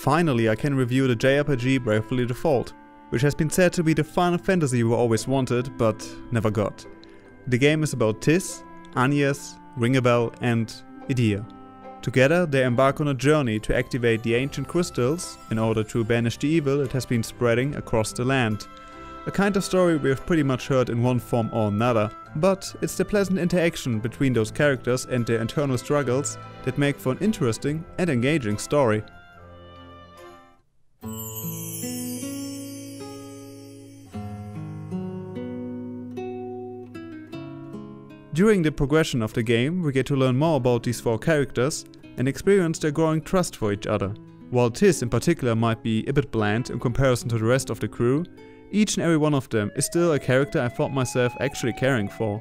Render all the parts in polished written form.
finally I can review the JRPG Bravely Default, which has been said to be the Final Fantasy we always wanted, but never got. The game is about Tis, Agnes, Ringabel and Idea. Together they embark on a journey to activate the ancient crystals in order to banish the evil that has been spreading across the land. A kind of story we have pretty much heard in one form or another, but it's the pleasant interaction between those characters and their internal struggles that make for an interesting and engaging story. During the progression of the game, we get to learn more about these 4 characters and experience their growing trust for each other. While Tis in particular might be a bit bland in comparison to the rest of the crew, each and every one of them is still a character I found myself actually caring for.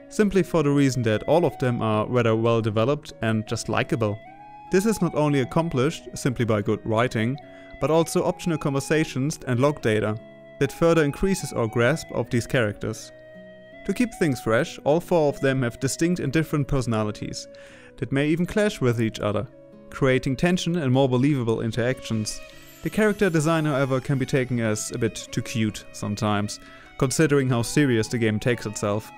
Simply for the reason that all of them are rather well developed and just likable. This is not only accomplished simply by good writing, but also optional conversations and log data that further increases our grasp of these characters. To keep things fresh, all 4 of them have distinct and different personalities that may even clash with each other, creating tension and more believable interactions. The character design, however, can be taken as a bit too cute sometimes, considering how serious the game takes itself.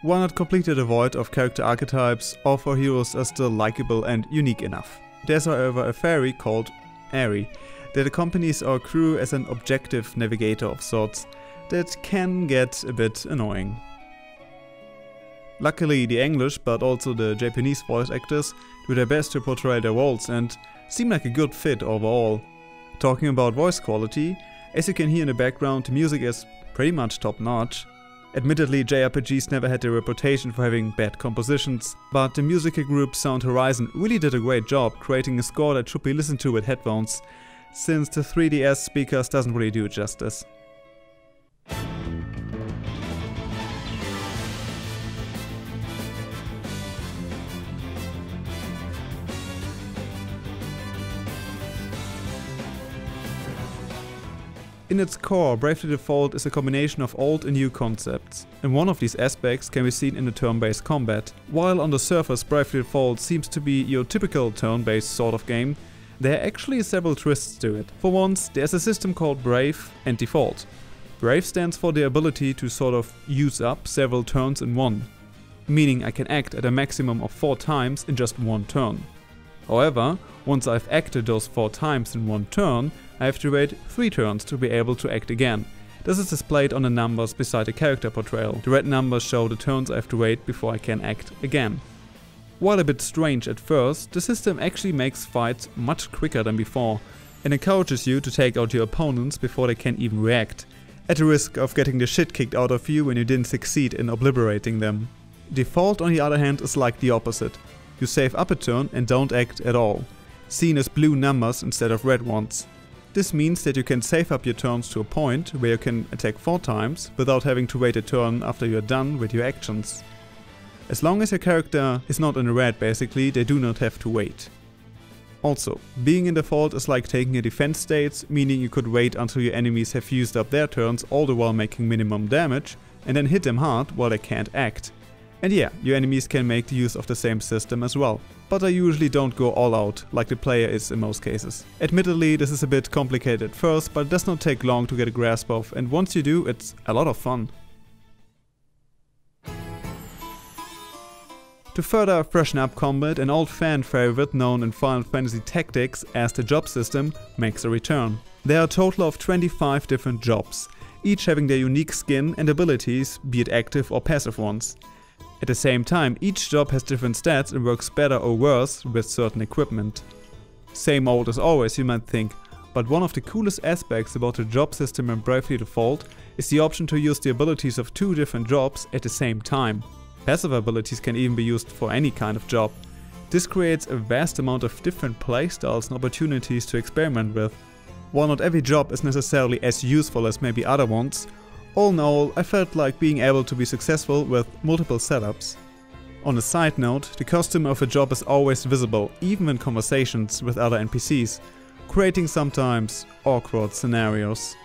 While not completely devoid of character archetypes, all 4 heroes are still likable and unique enough. There's however a fairy called Ari that accompanies our crew as an objective navigator of sorts that can get a bit annoying. Luckily the English but also the Japanese voice actors do their best to portray their roles and seem like a good fit overall. Talking about voice quality, as you can hear in the background, the music is pretty much top notch. Admittedly, JRPGs never had a reputation for having bad compositions, but the music group Sound Horizon really did a great job creating a score that should be listened to with headphones, since the 3DS speakers doesn't really do it justice. In its core, Bravely Default is a combination of old and new concepts, and one of these aspects can be seen in the turn-based combat. While on the surface Bravely Default seems to be your typical turn-based sort of game, there are actually several twists to it. For once, there's a system called Brave and Default. Brave stands for the ability to sort of use up several turns in one, meaning I can act at a maximum of 4 times in just one turn. However, once I've acted those 4 times in one turn, I have to wait 3 turns to be able to act again. This is displayed on the numbers beside the character portrayal. The red numbers show the turns I have to wait before I can act again. While a bit strange at first, the system actually makes fights much quicker than before and encourages you to take out your opponents before they can even react, at the risk of getting the shit kicked out of you when you didn't succeed in obliterating them. Default, on the other hand, is like the opposite. You save up a turn and don't act at all, seen as blue numbers instead of red ones. This means that you can save up your turns to a point where you can attack 4 times without having to wait a turn after you are done with your actions. As long as your character is not in the red basically, they do not have to wait. Also, being in default is like taking a defense state, meaning you could wait until your enemies have used up their turns all the while making minimum damage, and then hit them hard while they can't act. And yeah, your enemies can make use of the same system as well, but I usually don't go all out, like the player is in most cases. Admittedly, this is a bit complicated at first, but it does not take long to get a grasp of, and once you do, it's a lot of fun. To further freshen up combat, an old fan favorite known in Final Fantasy Tactics as the job system makes a return. There are a total of 25 different jobs, each having their unique skin and abilities, be it active or passive ones. At the same time, each job has different stats and works better or worse with certain equipment. Same old as always, you might think, but one of the coolest aspects about the job system in Bravely Default is the option to use the abilities of 2 different jobs at the same time. Passive abilities can even be used for any kind of job. This creates a vast amount of different playstyles and opportunities to experiment with. While not every job is necessarily as useful as maybe other ones, all in all, I felt like being able to be successful with multiple setups. On a side note, the costume of a job is always visible, even in conversations with other NPCs, creating sometimes awkward scenarios.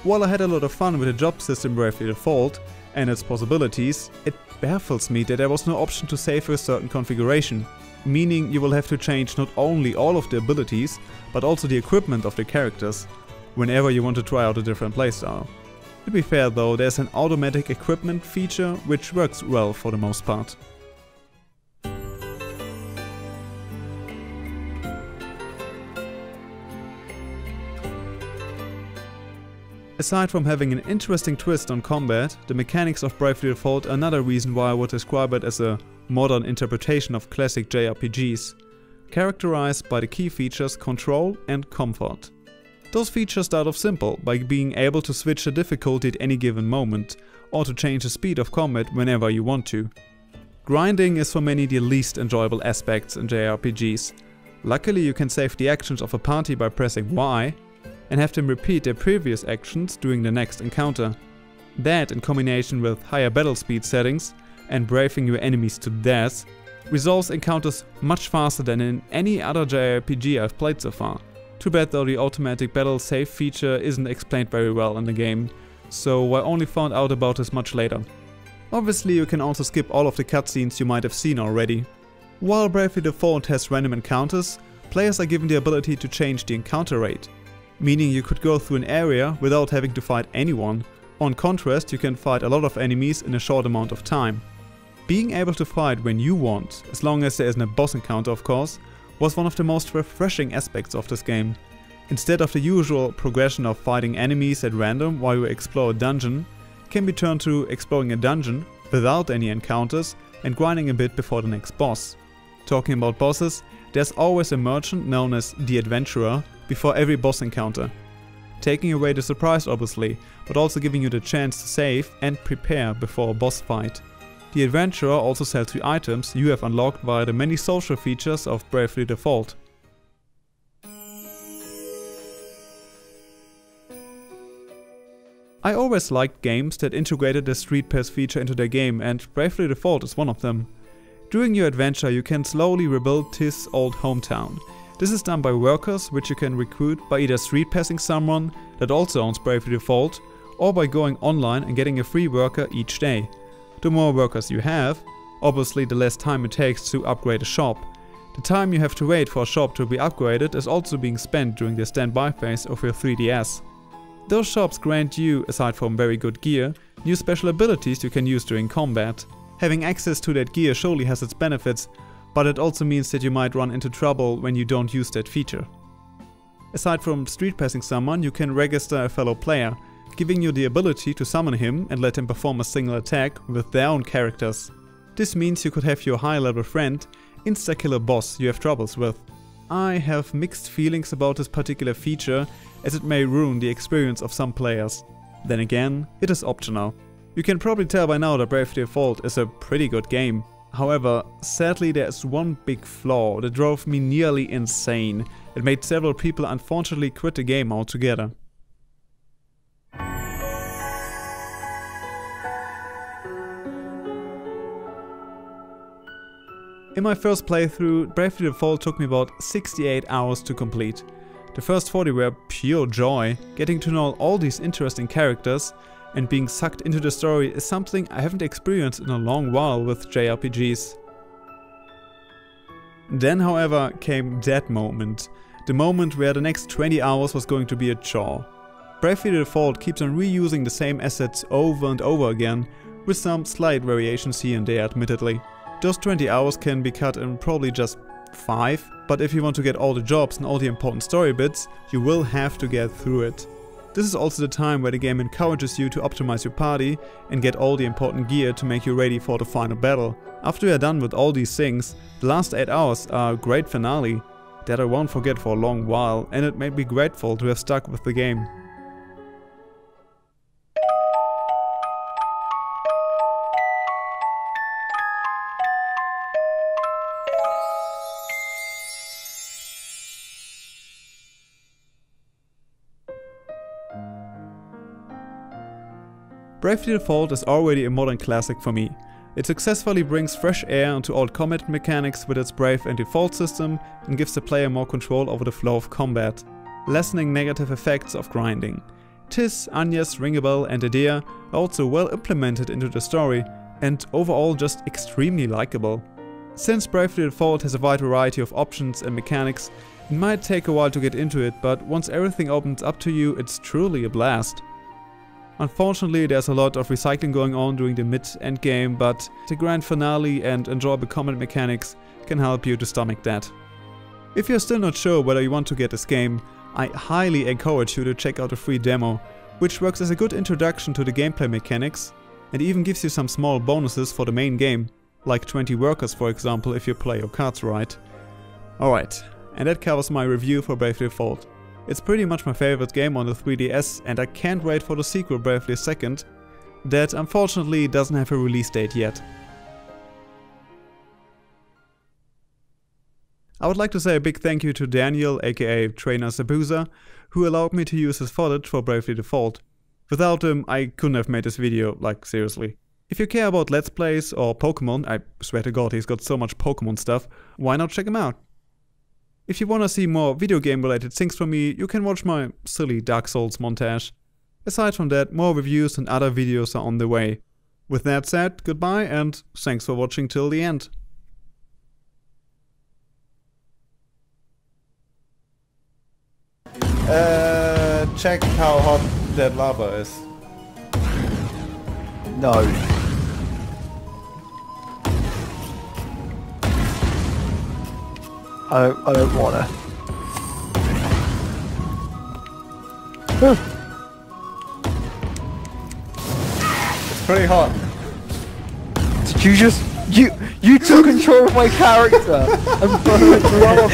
While I had a lot of fun with the job system Bravely Default and its possibilities, it baffles me that there was no option to save a certain configuration. meaning you will have to change not only all of the abilities, but also the equipment of the characters, whenever you want to try out a different playstyle. To be fair though, there's an automatic equipment feature which works well for the most part. Aside from having an interesting twist on combat, the mechanics of Bravely Default are another reason why I would describe it as a modern interpretation of classic JRPGs, characterized by the key features control and comfort. Those features start off simple, by being able to switch the difficulty at any given moment, or to change the speed of combat whenever you want to. Grinding is for many the least enjoyable aspects in JRPGs. Luckily you can save the actions of a party by pressing Y, and have them repeat their previous actions during the next encounter. That, in combination with higher battle speed settings and braving your enemies to death, resolves encounters much faster than in any other JRPG I've played so far. Too bad though the automatic battle save feature isn't explained very well in the game, so I only found out about this much later. Obviously you can also skip all of the cutscenes you might have seen already. While Bravely Default has random encounters, players are given the ability to change the encounter rate, meaning you could go through an area without having to fight anyone. On contrast, you can fight a lot of enemies in a short amount of time. Being able to fight when you want, as long as there isn't a boss encounter of course, was one of the most refreshing aspects of this game. Instead of the usual progression of fighting enemies at random while you explore a dungeon, can be turned to exploring a dungeon without any encounters and grinding a bit before the next boss. Talking about bosses, there's always a merchant known as the Adventurer before every boss encounter, taking away the surprise obviously, but also giving you the chance to save and prepare before a boss fight. The Adventurer also sells you items you have unlocked via the many social features of Bravely Default. I always liked games that integrated the Street Pass feature into their game, and Bravely Default is one of them. During your adventure you can slowly rebuild Tiz's old hometown. This is done by workers which you can recruit by either street passing someone that also owns Bravely Default, or by going online and getting a free worker each day. The more workers you have, obviously the less time it takes to upgrade a shop. The time you have to wait for a shop to be upgraded is also being spent during the standby phase of your 3DS. Those shops grant you, aside from very good gear, new special abilities you can use during combat. Having access to that gear surely has its benefits, but it also means that you might run into trouble when you don't use that feature. Aside from street passing someone, you can register a fellow player, giving you the ability to summon him and let him perform a single attack with their own characters. This means you could have your high level friend insta-kill a boss you have troubles with. I have mixed feelings about this particular feature, as it may ruin the experience of some players. Then again, it is optional. You can probably tell by now that Bravely Default is a pretty good game. However, sadly there is one big flaw that drove me nearly insane. It made several people unfortunately quit the game altogether. In my first playthrough, Bravely Default took me about 68 hours to complete. The first 40 were pure joy. Getting to know all these interesting characters and being sucked into the story is something I haven't experienced in a long while with JRPGs. Then, however, came that moment. The moment where the next 20 hours was going to be a chore. Bravely Default keeps on reusing the same assets over and over again, with some slight variations here and there admittedly. Those 20 hours can be cut in probably just 5, but if you want to get all the jobs and all the important story bits, you will have to get through it. This is also the time where the game encourages you to optimize your party and get all the important gear to make you ready for the final battle. After you are done with all these things, the last 8 hours are a great finale that I won't forget for a long while, and it made me grateful to have stuck with the game. Bravely Default is already a modern classic for me. It successfully brings fresh air into old combat mechanics with its Brave and Default system and gives the player more control over the flow of combat, lessening negative effects of grinding. Tiz, Agnes, Ringabel and Adair are also well implemented into the story and overall just extremely likable. Since Bravely Default has a wide variety of options and mechanics, it might take a while to get into it, but once everything opens up to you, it's truly a blast. Unfortunately, there's a lot of recycling going on during the mid-end game, but the grand finale and enjoyable combat mechanics can help you to stomach that. If you're still not sure whether you want to get this game, I highly encourage you to check out a free demo, which works as a good introduction to the gameplay mechanics and even gives you some small bonuses for the main game, like 20 workers for example if you play your cards right. Alright, and that covers my review for Bravely Default. It's pretty much my favorite game on the 3DS and I can't wait for the sequel Bravely Second, that unfortunately doesn't have a release date yet. I would like to say a big thank you to Daniel, aka Trainer Zabuza, who allowed me to use his footage for Bravely Default. Without him, I couldn't have made this video, like seriously. If you care about Let's Plays or Pokemon, I swear to god he's got so much Pokemon stuff, why not check him out? If you wanna see more video game related things from me, you can watch my silly Dark Souls montage. Aside from that, more reviews and other videos are on the way. With that said, goodbye and thanks for watching till the end. Check how hot that lava is. No. I don't wanna. It's pretty hot. Did you just... You took control of my character and burned lava.